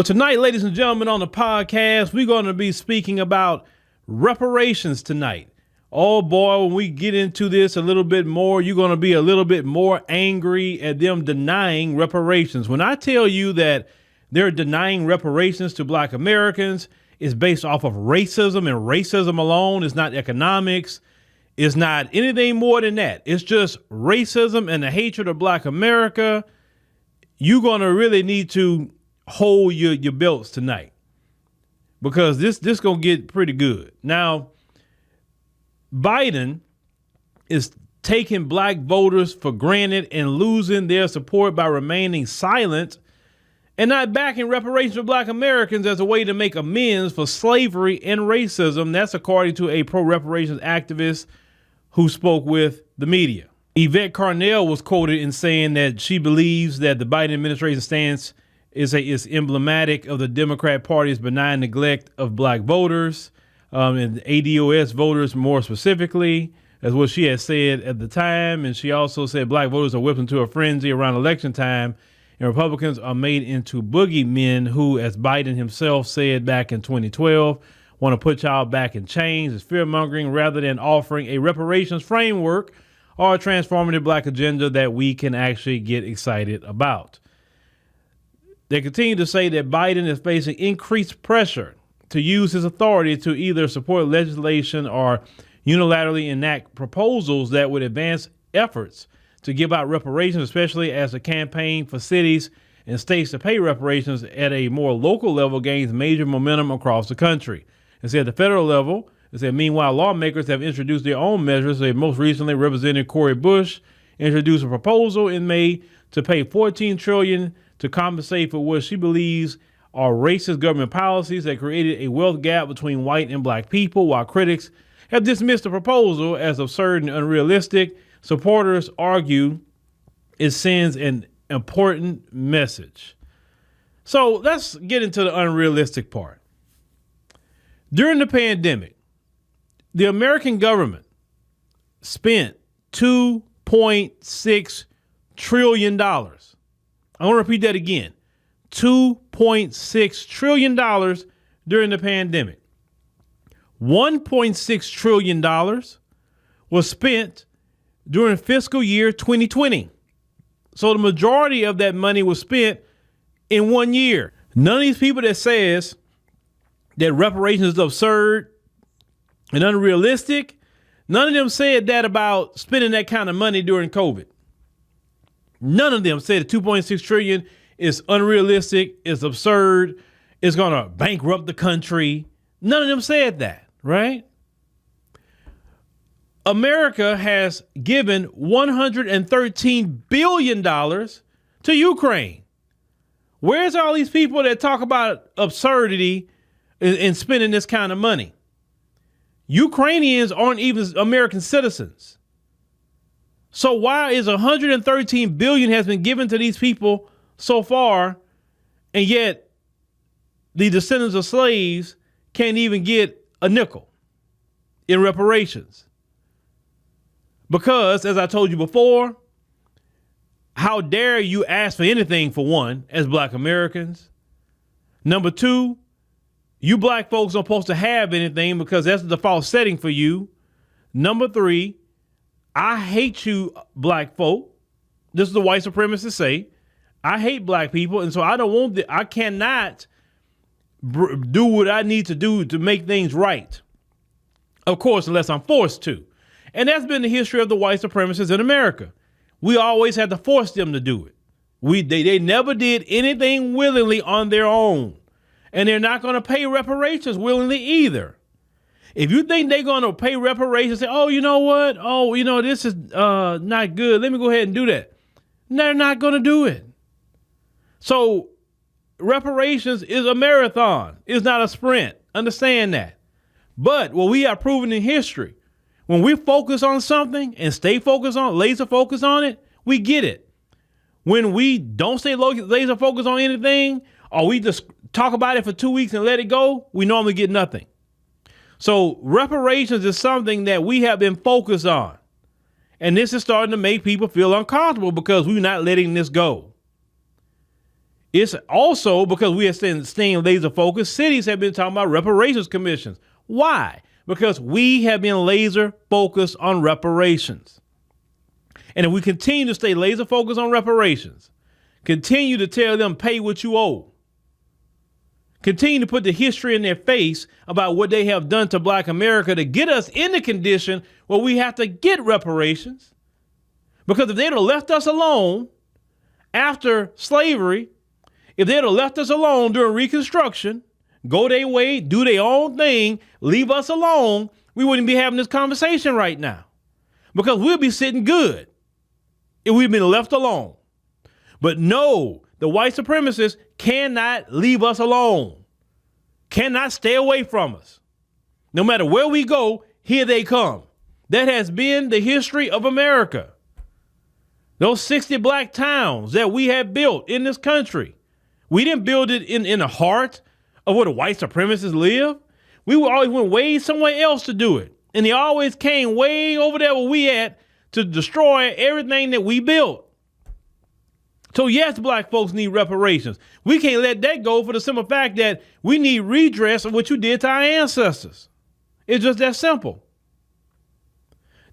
Tonight, ladies and gentlemen, on the podcast, we're going to be speaking about reparations tonight. Oh boy, when we get into this a little bit more, you're going to be a little bit more angry at them denying reparations. When I tell you that they're denying reparations to Black Americans, it's based off of racism, and racism alone is not economics. It's not anything more than that. It's just racism and the hatred of Black America. You're going to really need to hold your belts tonight, because this gonna get pretty good. Now, Biden is taking Black voters for granted and losing their support by remaining silent and not backing reparations for Black Americans as a way to make amends for slavery and racism. That's according to a pro-reparations activist who spoke with the media. Yvette Carnell was quoted in saying that she believes that the Biden administration stance is emblematic of the Democrat Party's benign neglect of Black voters, and ADOS voters more specifically, as what she had said at the time. And she also said Black voters are whipped into a frenzy around election time, and Republicans are made into boogeymen who, as Biden himself said back in 2012, want to put y'all back in chains. It's fear-mongering rather than offering a reparations framework or a transformative Black agenda that we can actually get excited about. They continue to say that Biden is facing increased pressure to use his authority to either support legislation or unilaterally enact proposals that would advance efforts to give out reparations, especially as the campaign for cities and states to pay reparations at a more local level gains major momentum across the country. It said at the federal level, it said, meanwhile, lawmakers have introduced their own measures. They most recently, Representative Cori Bush introduced a proposal in May to pay $14 trillion to compensate for what she believes are racist government policies that created a wealth gap between white and Black people. While critics have dismissed the proposal as absurd and unrealistic, supporters argue it sends an important message. So let's get into the unrealistic part. During the pandemic, the American government spent $2.6 trillion. I want to repeat that again. $2.6 trillion during the pandemic. $1.6 trillion was spent during fiscal year 2020. So the majority of that money was spent in 1 year. None of these people that says that reparations is absurd and unrealistic, none of them said that about spending that kind of money during COVID. None of them said $2.6 trillion is unrealistic, is absurd, is going to bankrupt the country. None of them said that, right? America has given $113 billion to Ukraine. Where's all these people that talk about absurdity in spending this kind of money? Ukrainians aren't even American citizens. So why is $113 billion has been given to these people so far, and yet the descendants of slaves can't even get a nickel in reparations? Because, as I told you before, how dare you ask for anything, for one, as Black Americans? Number two, you Black folks aren't supposed to have anything because that's the default setting for you. Number three, I hate you, Black folk. This is the white supremacists say. I hate Black people, and so I cannot do what I need to do to make things right. Of course, unless I'm forced to. And that's been the history of the white supremacists in America. We always had to force them to do it. They never did anything willingly on their own. And they're not going to pay reparations willingly either. If you think they're going to pay reparations, say, oh, you know what? Oh, you know, this is not good. Let me go ahead and do that. They're not going to do it. So reparations is a marathon. It's not a sprint. Understand that. But what we have proven in history, when we focus on something and stay focused on, laser focus on it, we get it. When we don't stay laser focused on anything, or we just talk about it for 2 weeks and let it go, we normally get nothing. So reparations is something that we have been focused on. And this is starting to make people feel uncomfortable because we're not letting this go. It's also because we are staying laser focused. Cities have been talking about reparations commissions. Why? Because we have been laser focused on reparations. And if we continue to stay laser focused on reparations, continue to tell them pay what you owe, continue to put the history in their face about what they have done to Black America to get us in the condition where we have to get reparations. Because if they'd have left us alone after slavery, if they'd have left us alone during Reconstruction, go their way, do their own thing, leave us alone, we wouldn't be having this conversation right now. Because we'll be sitting good if we've been left alone. But no, the white supremacists cannot leave us alone, cannot stay away from us. No matter where we go, here they come. That has been the history of America. Those 60 Black towns that we have built in this country, we didn't build it in the heart of where the white supremacists live. We always went way somewhere else to do it. And they always came way over there where we at to destroy everything that we built. So yes, Black folks need reparations. We can't let that go for the simple fact that we need redress of what you did to our ancestors. It's just that simple.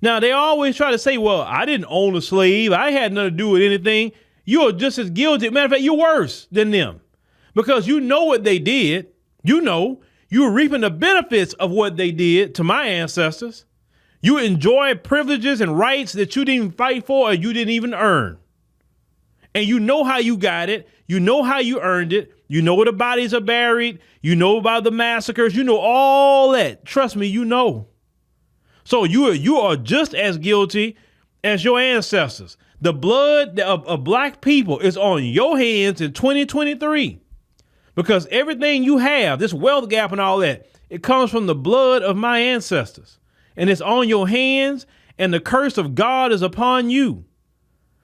Now, they always try to say, well, I didn't own a slave. I had nothing to do with anything. You're just as guilty. Matter of fact, you're worse than them because you know what they did. You know, you're reaping the benefits of what they did to my ancestors. You enjoy privileges and rights that you didn't fight for or you didn't even earn. And you know how you got it. You know how you earned it. You know where the bodies are buried. You know about the massacres. You know all that. Trust me, you know. So you are just as guilty as your ancestors. The blood of Black people is on your hands in 2023 because everything you have, this wealth gap and all that, it comes from the blood of my ancestors and it's on your hands and the curse of God is upon you.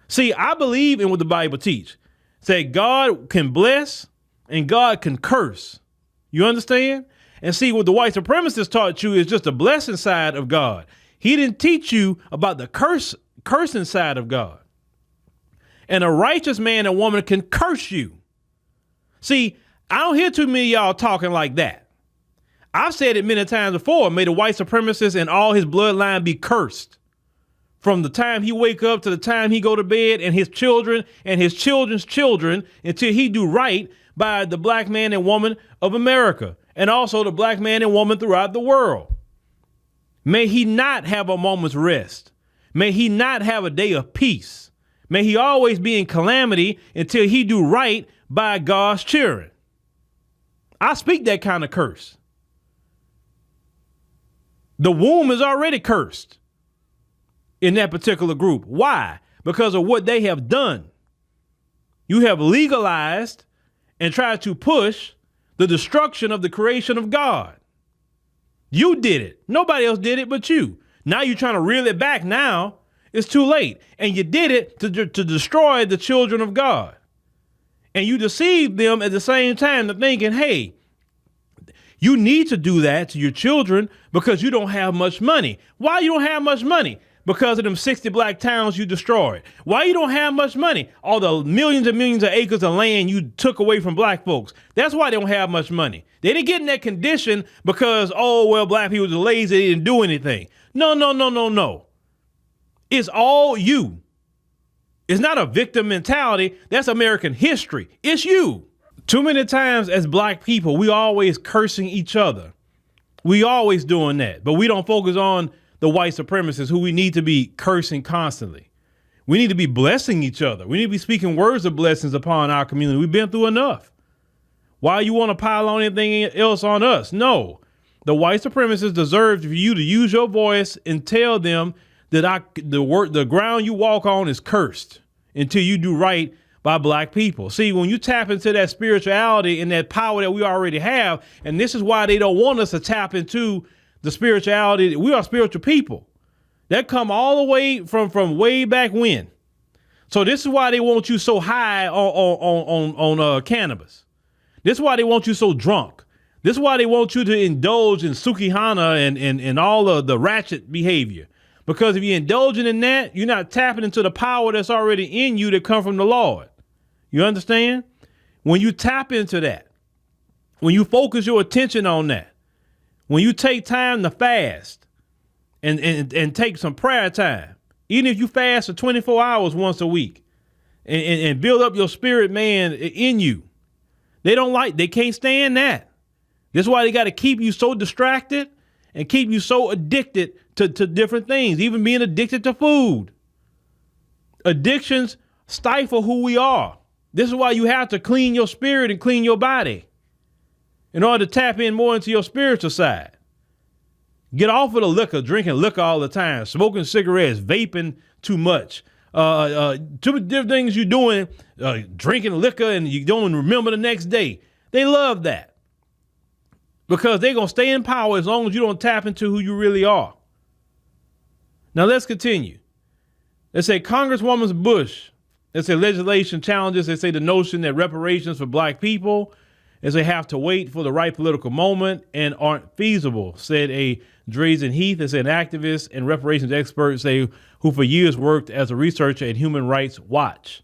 See, I believe in what the Bible teaches. Say God can bless and God can curse. You understand? And see, what the white supremacists taught you is just the blessing side of God. He didn't teach you about the cursing side of God. And a righteous man and woman can curse you. See, I don't hear too many of y'all talking like that. I've said it many times before. May the white supremacist and all his bloodline be cursed. From the time he wake up to the time he go to bed and his children and his children's children until he do right by the Black man and woman of America. And also the Black man and woman throughout the world. May he not have a moment's rest. May he not have a day of peace. May he always be in calamity until he do right by God's children. I speak that kind of curse. The womb is already cursed in that particular group. Why? Because of what they have done. You have legalized and tried to push the destruction of the creation of God. You did it. Nobody else did it but you. Now you're trying to reel it back. Now it's too late. And you did it to destroy the children of God. And you deceived them at the same time to thinking, hey, you need to do that to your children because you don't have much money. Why you don't have much money? Because of them 60 Black towns you destroyed. Why you don't have much money? All the millions and millions of acres of land you took away from Black folks. That's why they don't have much money. They didn't get in that condition because, oh, well, Black people were lazy, they didn't do anything. No. It's all you. It's not a victim mentality. That's American history. It's you. Too many times as Black people, we always cursing each other. We always doing that, but we don't focus on the white supremacists who we need to be cursing constantly. We need to be blessing each other. We need to be speaking words of blessings upon our community. We've been through enough. Why you want to pile on anything else on us? No, the white supremacists deserve for you to use your voice and tell them that the ground you walk on is cursed until you do right by Black people. See, when you tap into that spirituality and that power that we already have, and this is why they don't want us to tap into the spirituality. We are spiritual people that come all the way from way back when. So this is why they want you so high on cannabis. This is why they want you so drunk. This is why they want you to indulge in Sukihana and all of the ratchet behavior. Because if you're indulging in that, you're not tapping into the power that's already in you that come from the Lord. You understand? When you tap into that, when you focus your attention on that, when you take time to fast and take some prayer time, even if you fast for 24 hours once a week and build up your spirit man in you, they can't stand that. That's why they got to keep you so distracted and keep you so addicted to different things, even being addicted to food. Addictions stifle who we are. This is why you have to clean your spirit and clean your body in order to tap in more into your spiritual side. Get off of the liquor, drinking liquor all the time, smoking cigarettes, vaping too much. Two different things you're doing, drinking liquor and you don't remember the next day. They love that because they're going to stay in power as long as you don't tap into who you really are. Now let's continue. They say Congresswoman Bush, they say legislation challenges, they say the notion that reparations for black people is they have to wait for the right political moment and aren't feasible, said a Drazen Heath, they say an activist and reparations expert, say who for years worked as a researcher at Human Rights Watch.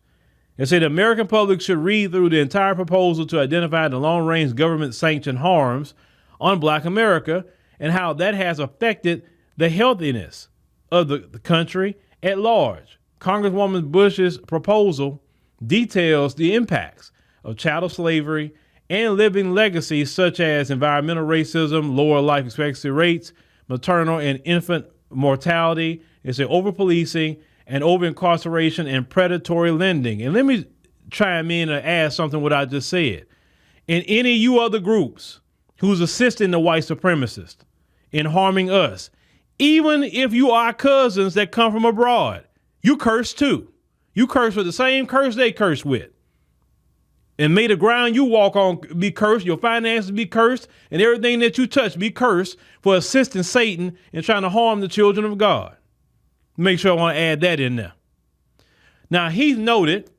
They say the American public should read through the entire proposal to identify the long-range government-sanctioned harms on black America and how that has affected the healthiness of the country at large. Congresswoman Bush's proposal details the impacts of chattel slavery and living legacies such as environmental racism, lower life expectancy rates, maternal and infant mortality, it's over-policing and over-incarceration and predatory lending. And let me chime in and add something what I just said. In any of you other groups who's assisting the white supremacists in harming us, even if you are cousins that come from abroad, you curse too. You curse with the same curse they curse with. And may the ground you walk on be cursed, your finances be cursed, and everything that you touch be cursed for assisting Satan and trying to harm the children of God. Make sure I want to add that in there. Now, Heath noted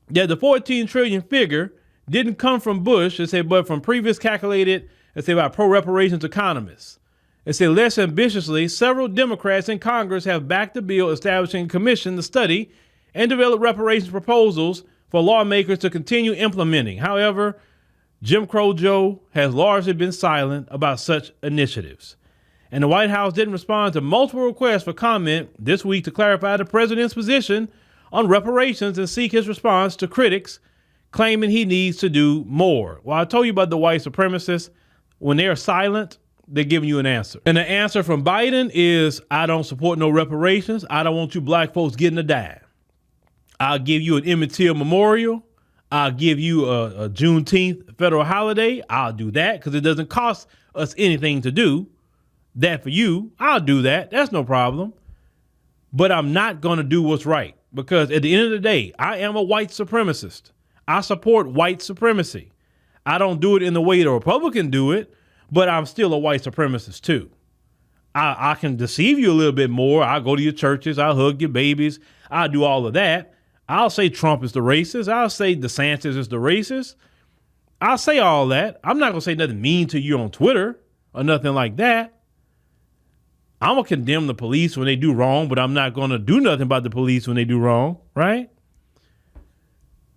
that the 14 trillion figure didn't come from Bush, but from previous calculated, by pro-reparations economists. It said less ambitiously, several Democrats in Congress have backed the bill establishing a commission to study and develop reparations proposals for lawmakers to continue implementing. However, Jim Crow Joe has largely been silent about such initiatives. And the White House didn't respond to multiple requests for comment this week to clarify the president's position on reparations and seek his response to critics claiming he needs to do more. Well, I told you about the white supremacists. When they're silent, they're giving you an answer. And the answer from Biden is, I don't support no reparations. I don't want you black folks getting a dime. I'll give you an Emmett Till memorial. I'll give you a Juneteenth federal holiday. I'll do that because it doesn't cost us anything to do that for you. I'll do that. That's no problem. But I'm not going to do what's right because at the end of the day, I am a white supremacist. I support white supremacy. I don't do it in the way the Republicans do it, but I'm still a white supremacist too. I can deceive you a little bit more. I'll go to your churches. I'll hug your babies. I'll do all of that. I'll say Trump is the racist. I'll say DeSantis is the racist. I'll say all that. I'm not going to say nothing mean to you on Twitter or nothing like that. I'm going to condemn the police when they do wrong, but I'm not going to do nothing about the police when they do wrong, right?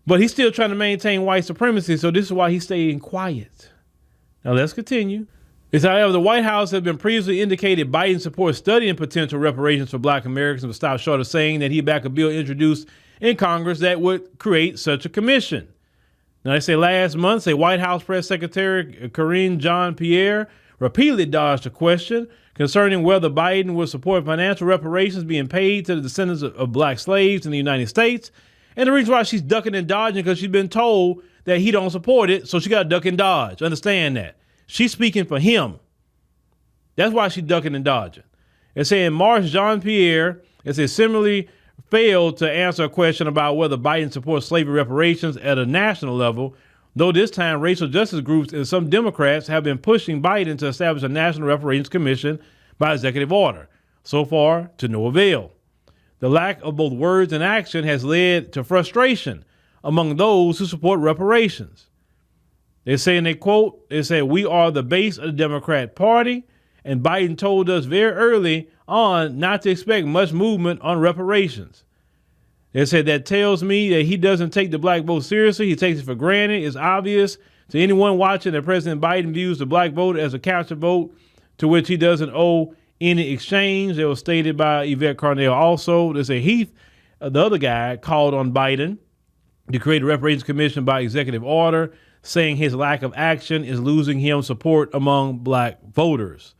But he's still trying to maintain white supremacy, so this is why he's staying quiet. Now let's continue. It's, however, the White House has been previously indicated Biden supports studying potential reparations for black Americans, but stopped short of saying that he'd back a bill introduced in Congress that would create such a commission. Now, they say last month, White House Press Secretary Karine Jean-Pierre repeatedly dodged a question concerning whether Biden would support financial reparations being paid to the descendants of black slaves in the United States. And the reason why she's ducking and dodging because she's been told that he don't support it, so she got to duck and dodge. Understand that. She's speaking for him. That's why she's ducking and dodging. It said in March, Jean-Pierre, it said similarly failed to answer a question about whether Biden supports slavery reparations at a national level, though this time racial justice groups and some Democrats have been pushing Biden to establish a National Reparations Commission by executive order. So far, to no avail. The lack of both words and action has led to frustration among those who support reparations. They say, and they quote, they say, "We are the base of the Democrat Party, and Biden told us very early on not to expect much movement on reparations." They said that tells me that he doesn't take the black vote seriously. He takes it for granted. It's obvious to anyone watching that President Biden views the black vote as a capture vote to which he doesn't owe any exchange. That was stated by Yvette Carnell. Also, they say Heath, the other guy, called on Biden to create a reparations commission by executive order, saying his lack of action is losing him support among black voters.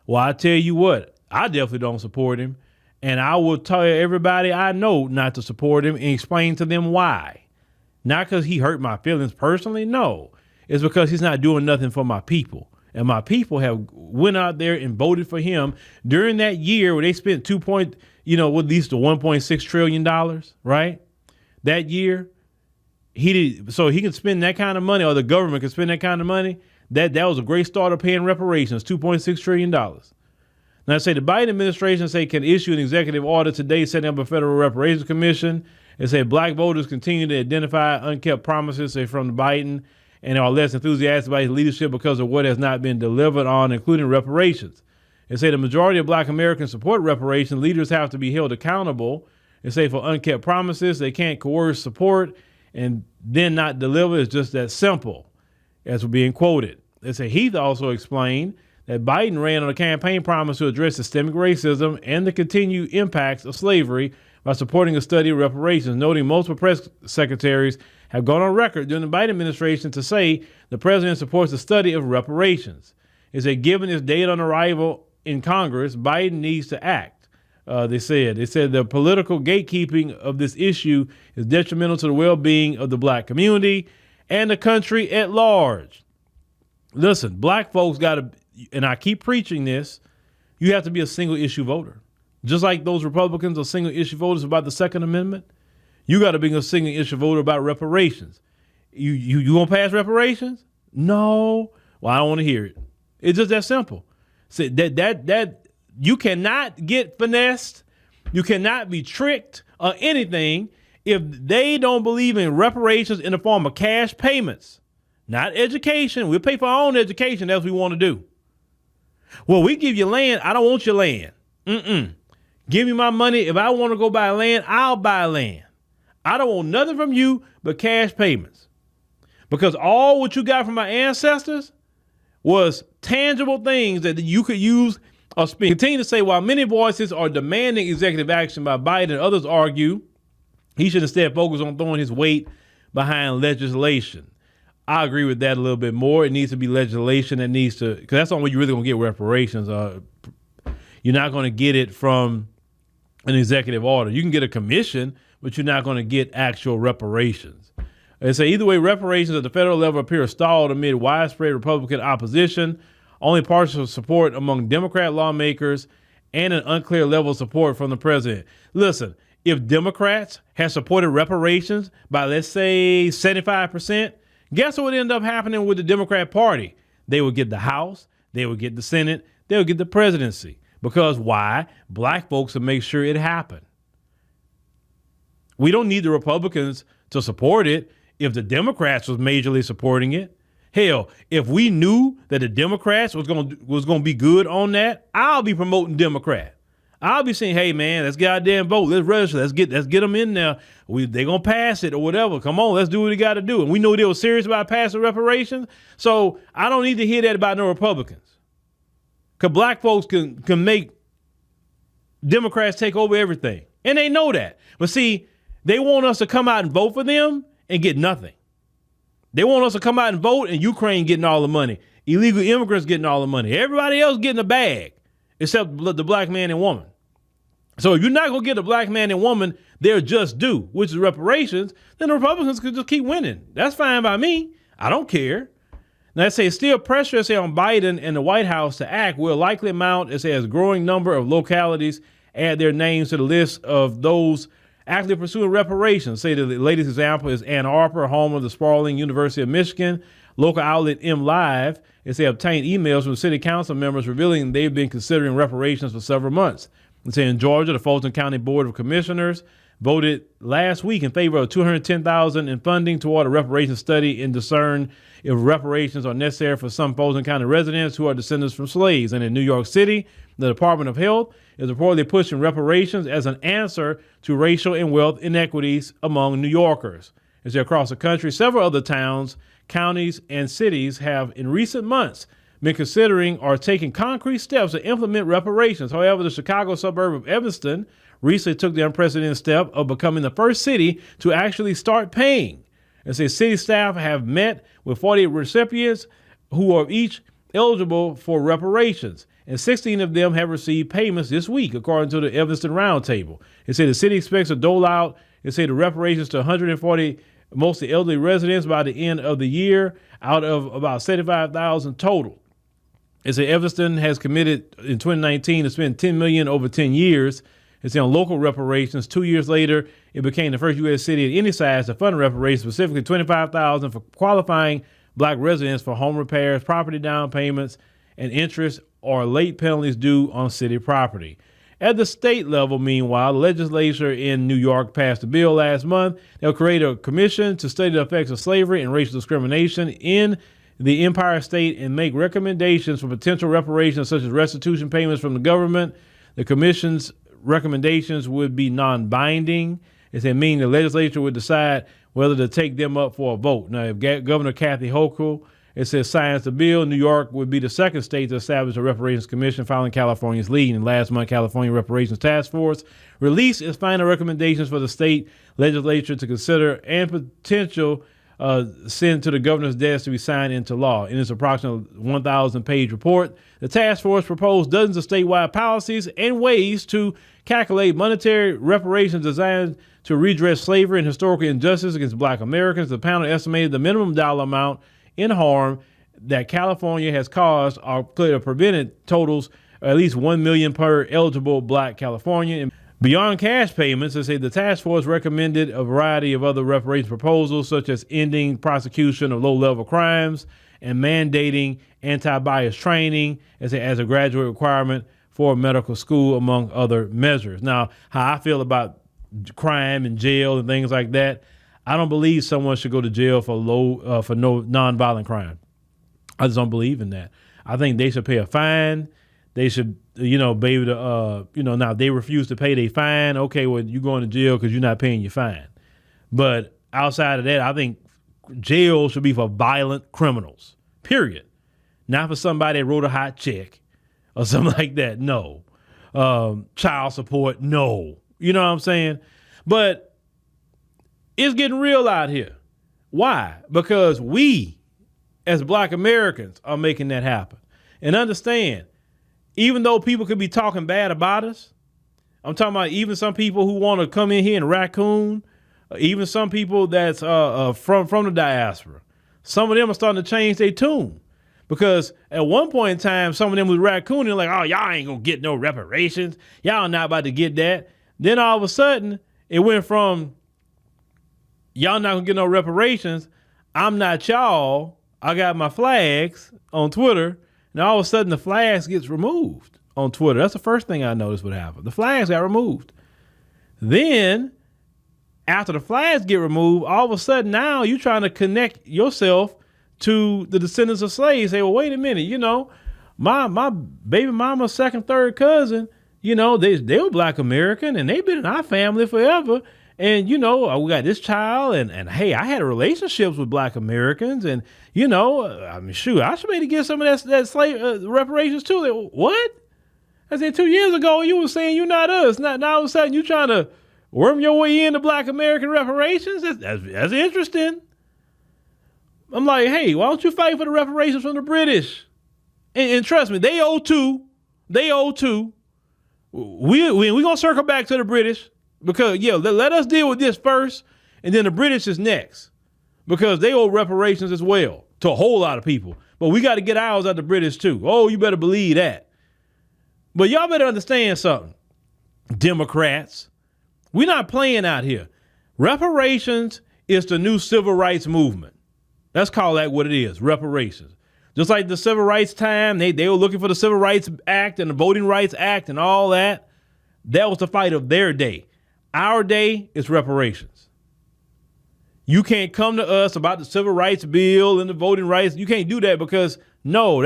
Well, I tell you what, I definitely don't support him. And I will tell everybody I know not to support him and explain to them why. Not because he hurt my feelings personally. No, it's because he's not doing nothing for my people. And my people have went out there and voted for him during that year where they spent at least the $1.6 trillion, right? That year, so he can spend that kind of money, or the government can spend that kind of money. That was a great start of paying reparations, $2.6 trillion. Now, I say the Biden administration can issue an executive order today setting up a federal reparations commission. They say black voters continue to identify unkept promises from the Biden and are less enthusiastic about his leadership because of what has not been delivered on, including reparations. They say the majority of black Americans support reparations. Leaders have to be held accountable. They say for unkept promises, they can't coerce support and then not deliver. It's just that simple, as we're being quoted. They say Heath also explained that Biden ran on a campaign promise to address systemic racism and the continued impacts of slavery by supporting a study of reparations, noting multiple press secretaries have gone on record during the Biden administration to say the president supports the study of reparations. It said, given his date on arrival in Congress, Biden needs to act. They said the political gatekeeping of this issue is detrimental to the well-being of the black community and the country at large. Listen, black folks got to, and I keep preaching this, you have to be a single issue voter. Just like those Republicans are single issue voters about the Second Amendment, you got to be a single issue voter about reparations. You gonna pass reparations? No. Well, I don't want to hear it. It's just that simple. So that you cannot get finessed, you cannot be tricked or anything if they don't believe in reparations in the form of cash payments, not education. We'll pay for our own education. That's what we want to do. Well, we give you land. I don't want your land. Give me my money. If I want to go buy land, I'll buy land. I don't want nothing from you but cash payments. Because all what you got from my ancestors was tangible things that you could use or spend. Continue to say, while many voices are demanding executive action by Biden, others argue he should instead focus on throwing his weight behind legislation. I agree with that a little bit more. It needs to be legislation that needs to, because that's the only way you're really going to get reparations. You're not going to get it from an executive order. You can get a commission, but you're not going to get actual reparations. They say either way, reparations at the federal level appear stalled amid widespread Republican opposition, only partial support among Democrat lawmakers, and an unclear level of support from the president. Listen, if Democrats had supported reparations by, let's say, 75%, guess what would end up happening with the Democrat Party? They would get the House, they would get the Senate, they would get the presidency. Because why? Black folks will make sure it happened. We don't need the Republicans to support it if the Democrats was majorly supporting it. Hell, if we knew that the Democrats was going to be good on that, I'll be promoting Democrat. I'll be saying, hey man, let's get out there and vote. Let's register. Let's get them in there. They're going to pass it or whatever. Come on, let's do what we got to do. And we know they were serious about passing reparations. So I don't need to hear that about no Republicans. Because black folks can make Democrats take over everything. And they know that. But see, they want us to come out and vote for them and get nothing. They want us to come out and vote and Ukraine getting all the money. Illegal immigrants getting all the money. Everybody else getting a bag except the black man and woman. So if you're not going to get a black man and woman their just due, which is reparations, then the Republicans could just keep winning. That's fine by me. I don't care. Now, they say still pressure on Biden and the White House to act will likely amount as a growing number of localities add their names to the list of those actively pursuing reparations. Say the latest example is Ann Arbor, home of the sprawling University of Michigan. Local outlet MLive, as they obtained emails from city council members revealing they've been considering reparations for several months. They say in Georgia, the Fulton County Board of Commissioners voted last week in favor of $210,000 in funding toward a reparations study and discern if reparations are necessary for some Fulton County residents who are descendants from slaves. And in New York City, the Department of Health is reportedly pushing reparations as an answer to racial and wealth inequities among New Yorkers. As across the country, several other towns, counties, and cities have in recent months been considering or taking concrete steps to implement reparations. However, the Chicago suburb of Evanston recently took the unprecedented step of becoming the first city to actually start paying. As the city staff have met with 48 recipients who are each eligible for reparations, and 16 of them have received payments this week, according to the Evanston Roundtable. It said the city expects to dole out, the reparations to 140 mostly elderly residents by the end of the year, out of about 75,000 total. It said Evanston has committed in 2019 to spend $10 million over 10 years. It's on local reparations. 2 years later, it became the first U.S. city of any size to fund reparations, specifically $25,000 for qualifying black residents for home repairs, property down payments, and interest or late penalties due on city property. At the state level, meanwhile, the legislature in New York passed a bill last month that will create a commission to study the effects of slavery and racial discrimination in the Empire State and make recommendations for potential reparations such as restitution payments from the government. The commission's recommendations would be non-binding. It means the legislature would decide whether to take them up for a vote. Now, if Governor Kathy Hochul, signs the bill, New York would be the second state to establish a reparations commission following California's lead. And last month, California Reparations Task Force released its final recommendations for the state legislature to consider and potential send to the governor's desk to be signed into law. In its approximately 1,000-page report, the task force proposed dozens of statewide policies and ways to calculate monetary reparations designed to redress slavery and historical injustice against black Americans. The panel estimated the minimum dollar amount in harm that California has caused or could have prevented totals at least $1 million per eligible black Californian. Beyond cash payments, the task force recommended a variety of other reparations proposals, such as ending prosecution of low-level crimes and mandating anti-bias training as a graduate requirement for medical school, among other measures. Now, how I feel about crime and jail and things like that, I don't believe someone should go to jail for no nonviolent crime. I just don't believe in that. I think they should pay a fine. They should, be able to, now if they refuse to pay their fine, okay, well, you're going to jail because you're not paying your fine. But outside of that, I think jail should be for violent criminals, period. Not for somebody that wrote a hot check or something like that. No. Child support, no. You know what I'm saying? But it's getting real out here. Why? Because we, as black Americans, are making that happen. And understand, even though people could be talking bad about us, I'm talking about even some people who want to come in here and raccoon, even some people that's from the diaspora. Some of them are starting to change their tune. Because at one point in time, some of them was raccooning like, oh, y'all ain't going to get no reparations. Y'all not about to get that. Then all of a sudden, it went from, y'all not going to get no reparations. I'm not y'all. I got my flags on Twitter. And all of a sudden, the flags gets removed on Twitter. That's the first thing I noticed would happen. The flags got removed. Then, after the flags get removed, all of a sudden now you're trying to connect yourself to the descendants of slaves. Say, well, wait a minute, my baby mama's second, third cousin, they were black American and they've been in our family forever. And, we got this child and hey, I had relationships with black Americans and, I should maybe get some of that slave reparations too. What? I said 2 years ago, you were saying you're not us. Now all of a sudden you trying to worm your way into black American reparations. That's interesting. I'm like, hey, why don't you fight for the reparations from the British? And trust me, they owe too. They owe too. We're going to circle back to the British because, let us deal with this first, and then the British is next because they owe reparations as well to a whole lot of people. But we got to get ours out the British too. Oh, you better believe that. But y'all better understand something, Democrats. We're not playing out here. Reparations is the new civil rights movement. Let's call that what it is, reparations. Just like the civil rights time, they were looking for the Civil Rights Act and the Voting Rights Act and all that. That was the fight of their day. our day is reparations. You can't come to us about the civil rights bill and the voting rights. You can't do that because no,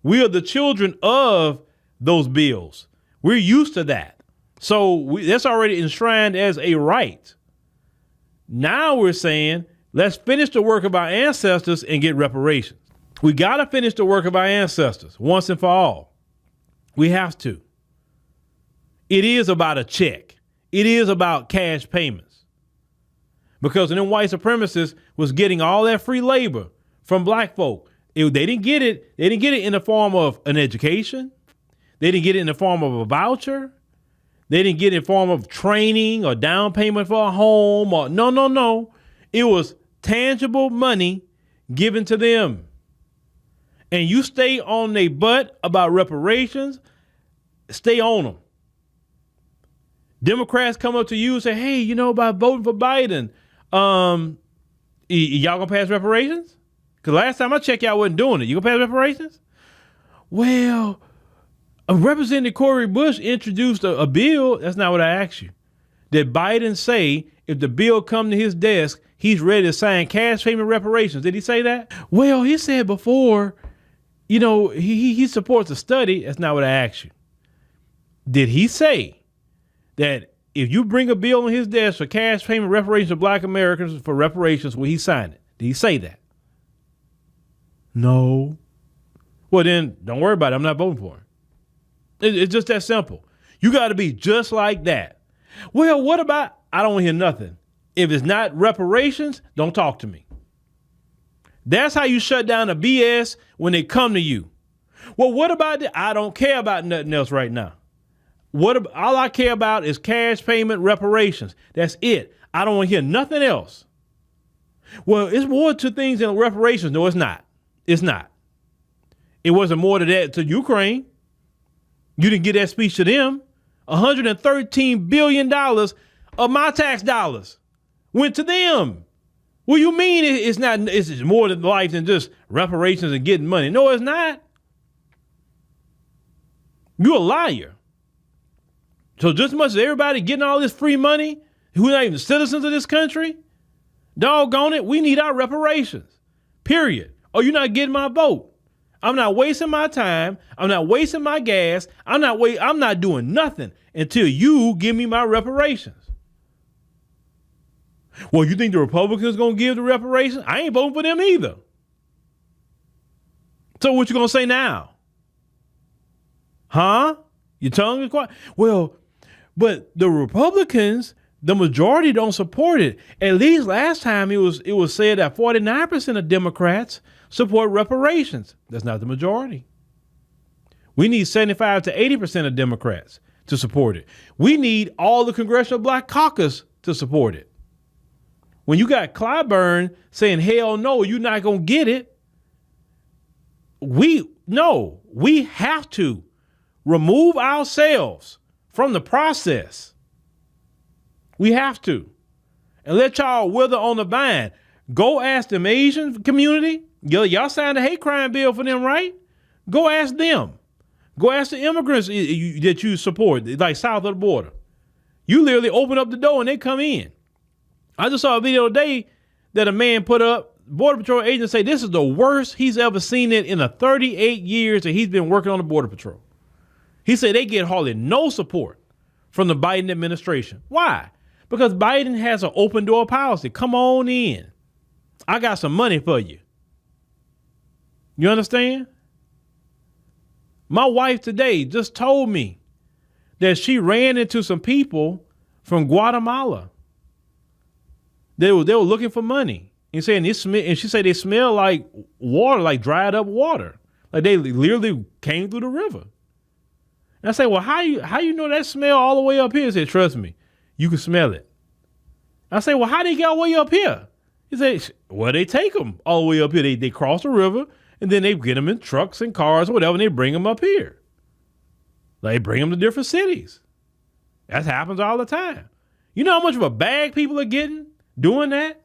we are the children of those bills. We're used to that. So that's already enshrined as a right. Now we're saying, let's finish the work of our ancestors and get reparations. We got to finish the work of our ancestors once and for all. We have to. It is about a check. It is about cash payments. Because them white supremacists was getting all that free labor from black folk. They didn't get it. They didn't get it in the form of an education. They didn't get it in the form of a voucher. They didn't get it in the form of training or down payment for a home or no. It was tangible money given to them. And you stay on their butt about reparations, stay on them. Democrats come up to you and say, hey, you know, by voting for Biden, y'all gonna pass reparations? Because last time I checked, y'all wasn't doing it. You gonna pass reparations? Well, Representative Cori Bush introduced a bill. That's not what I asked you. Did Biden say if the bill come to his desk, he's ready to sign cash payment reparations? Did he say that? Well, he said before, you know, he supports a study. That's not what I asked you. Did he say that if you bring a bill on his desk for cash payment reparations to black Americans for reparations, will he sign it? Did he say that? No. Well, then don't worry about it. I'm not voting for him. It's just that simple. You got to be just like that. Well, what about, I don't hear nothing. If it's not reparations, don't talk to me. That's how you shut down the BS when they come to you. Well, what about that? I don't care about nothing else right now. All I care about is cash payment reparations. That's it. I don't want to hear nothing else. Well, it's more to things than reparations. No, it's not. It's not. It wasn't more to that to Ukraine. You didn't get that speech to them. $113 billion of my tax dollars went to them. Well, you mean it's not, it's more to life than just reparations and getting money. No, it's not. You're a liar. So just as much as everybody getting all this free money, who are not even citizens of this country, doggone it, we need our reparations. Period. Or you're not getting my vote. I'm not wasting my time. I'm not wasting my gas. I'm not doing nothing until you give me my reparations. Well, you think the Republicans going to give the reparations? I ain't voting for them either. So what you going to say now? Huh? Your tongue is quiet? Well, but the Republicans, the majority don't support it. At least last time it was said that 49% of Democrats support reparations. That's not the majority. We need 75 to 80% of Democrats to support it. We need all the Congressional Black Caucus to support it. When you got Clyburn saying, hell no, you're not going to get it. We have to remove ourselves from the process. We have to. And let y'all wither on the vine. Go ask the Asian community. Y'all signed a hate crime bill for them, right? Go ask them. Go ask the immigrants that you support, like south of the border. You literally open up the door and they come in. I just saw a video today that a man put up, Border Patrol agent say this is the worst he's ever seen it in the 38 years that he's been working on the Border Patrol. He said they get hardly no support from the Biden administration. Why? Because Biden has an open door policy. Come on in. I got some money for you. You understand? My wife today just told me that she ran into some people from Guatemala. They were looking for money and saying and she said they smell like water, like dried up water, like they literally came through the river. And I say, well, how you know that smell all the way up here? He said, trust me, you can smell it. I say, well, how they get all the way up here? He said, well, they take them all the way up here. They cross the river and then they get them in trucks and cars or whatever, and they bring them up here. They bring them to different cities. That happens all the time. You know how much of a bag people are getting doing that?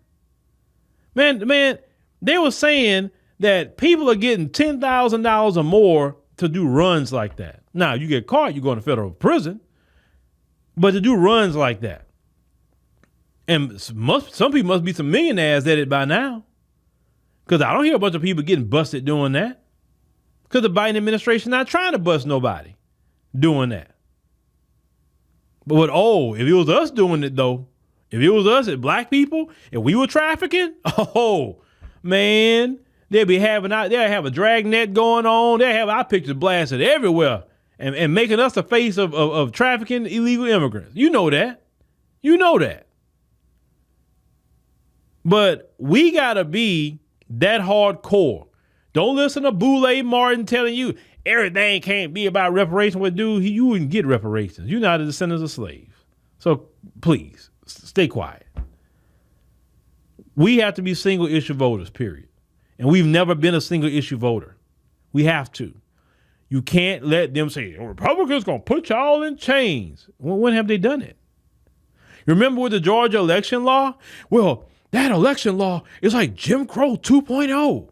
Man, they were saying that people are getting $10,000 or more to do runs like that. Now, you get caught, you go to federal prison. But to do runs like that, and some people must be some millionaires at it by now, because I don't hear a bunch of people getting busted doing that, because the Biden administration not trying to bust nobody doing that. But if it was us doing it though, if it was us as black people, if we were trafficking, oh man, they'd have a drag net going on. They'd have our pictures blasted everywhere and making us the face of trafficking illegal immigrants. You know that. But we gotta be that hardcore. Don't listen to Boule Martin telling you everything can't be about reparations. Well, dude, you wouldn't get reparations. You're not a descendant of slaves. So please stay quiet. We have to be single issue voters, period. And we've never been a single issue voter. We have to. You can't let them say, Republicans gonna put y'all in chains. Well, when have they done it? You remember with the Georgia election law? Well, that election law is like Jim Crow 2.0.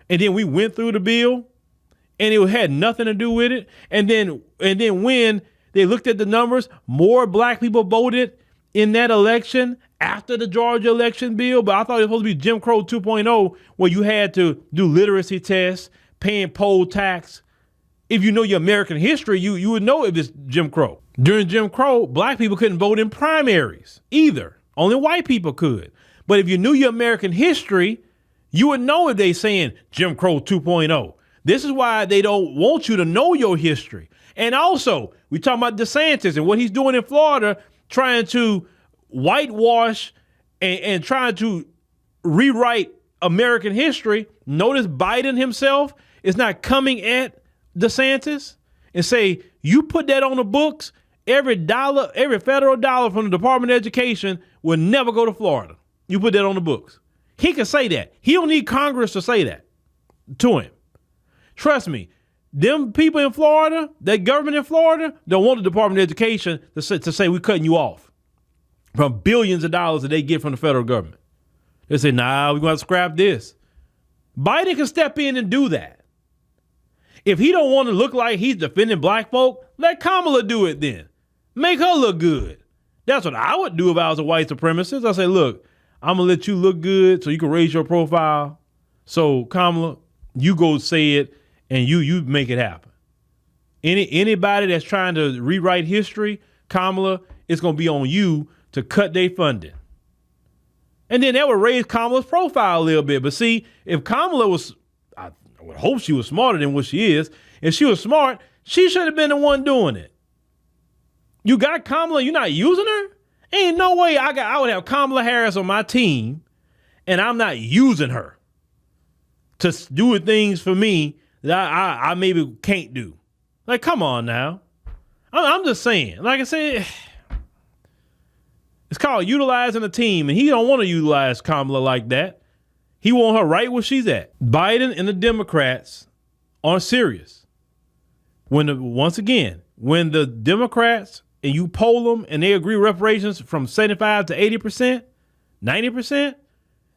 And then we went through the bill and it had nothing to do with it. And then when they looked at the numbers, more black people voted in that election after the Georgia election bill. But I thought it was supposed to be Jim Crow 2.0, where you had to do literacy tests, paying poll tax. If you know your American history, you would know if it's Jim Crow. During Jim Crow, black people couldn't vote in primaries either. Only white people could. But if you knew your American history, you would know if they saying Jim Crow 2.0. This is why they don't want you to know your history. And also, we talking about DeSantis and what he's doing in Florida, trying to whitewash and trying to rewrite American history. Notice Biden himself is not coming at DeSantis and say, you put that on the books, every federal dollar from the Department of Education will never go to Florida. You put that on the books. He can say that. He don't need Congress to say that to him. Trust me, them people in Florida, that government in Florida, don't want the Department of Education to say we're cutting you off from billions of dollars that they get from the federal government. They say, nah, we're going to scrap this. Biden can step in and do that. If he don't want to look like he's defending black folk, let Kamala do it then. Make her look good. That's what I would do if I was a white supremacist. I say, look, I'm going to let you look good so you can raise your profile. So Kamala, you go say it and you make it happen. Anybody that's trying to rewrite history, Kamala, it's going to be on you to cut their funding. And then that would raise Kamala's profile a little bit. But see, if Kamala was, I would hope she was smarter than what she is. If she was smart, she should have been the one doing it. You got Kamala, you're not using her? Ain't no way I would have Kamala Harris on my team and I'm not using her to do things for me that I maybe can't do. Like, come on now. I'm just saying, like I said, it's called utilizing a team, and he don't want to utilize Kamala like that. He want her right where she's at. Biden and the Democrats are serious. When the Democrats and you poll them and they agree reparations from 75 to 80%, 90%,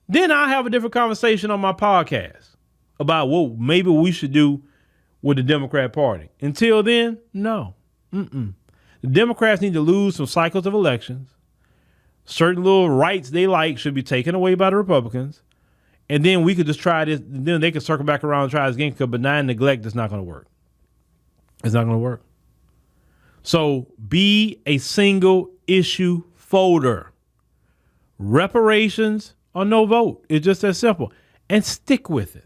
then I'll have a different conversation on my podcast about what maybe we should do with the Democrat Party. Until then, no. The Democrats need to lose some cycles of elections. Certain little rights they like should be taken away by the Republicans. And then we could just try this. Then they could circle back around and try this again, because benign neglect is not going to work. It's not going to work. So be a single issue voter. Reparations or no vote. It's just that simple. And stick with it.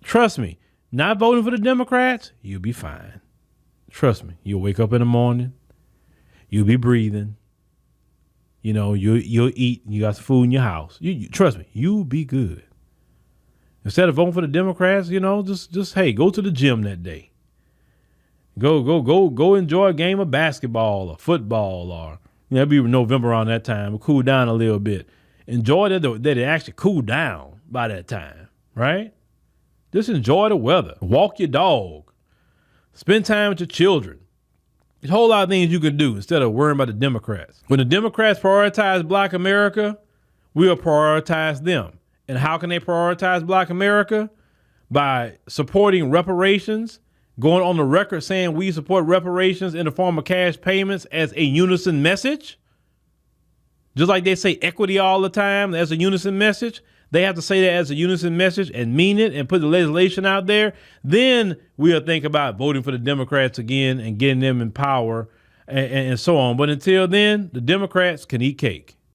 Trust me, not voting for the Democrats, you'll be fine. Trust me, you'll wake up in the morning, you'll be breathing, you'll eat, you got some food in your house. Trust me, you'll be good. Instead of voting for the Democrats, just hey, go to the gym that day. Go enjoy a game of basketball or football, or it'll be November around that time. We'll cool down a little bit. Enjoy that it actually cool down by that time, right? Just enjoy the weather. Walk your dog. Spend time with your children. There's a whole lot of things you can do instead of worrying about the Democrats. When the Democrats prioritize Black America, we'll prioritize them. And how can they prioritize Black America? By supporting reparations, going on the record saying we support reparations in the form of cash payments as a unison message. Just like they say equity all the time as a unison message, they have to say that as a unison message and mean it and put the legislation out there. Then we'll think about voting for the Democrats again and getting them in power and so on. But until then, the Democrats can eat cake.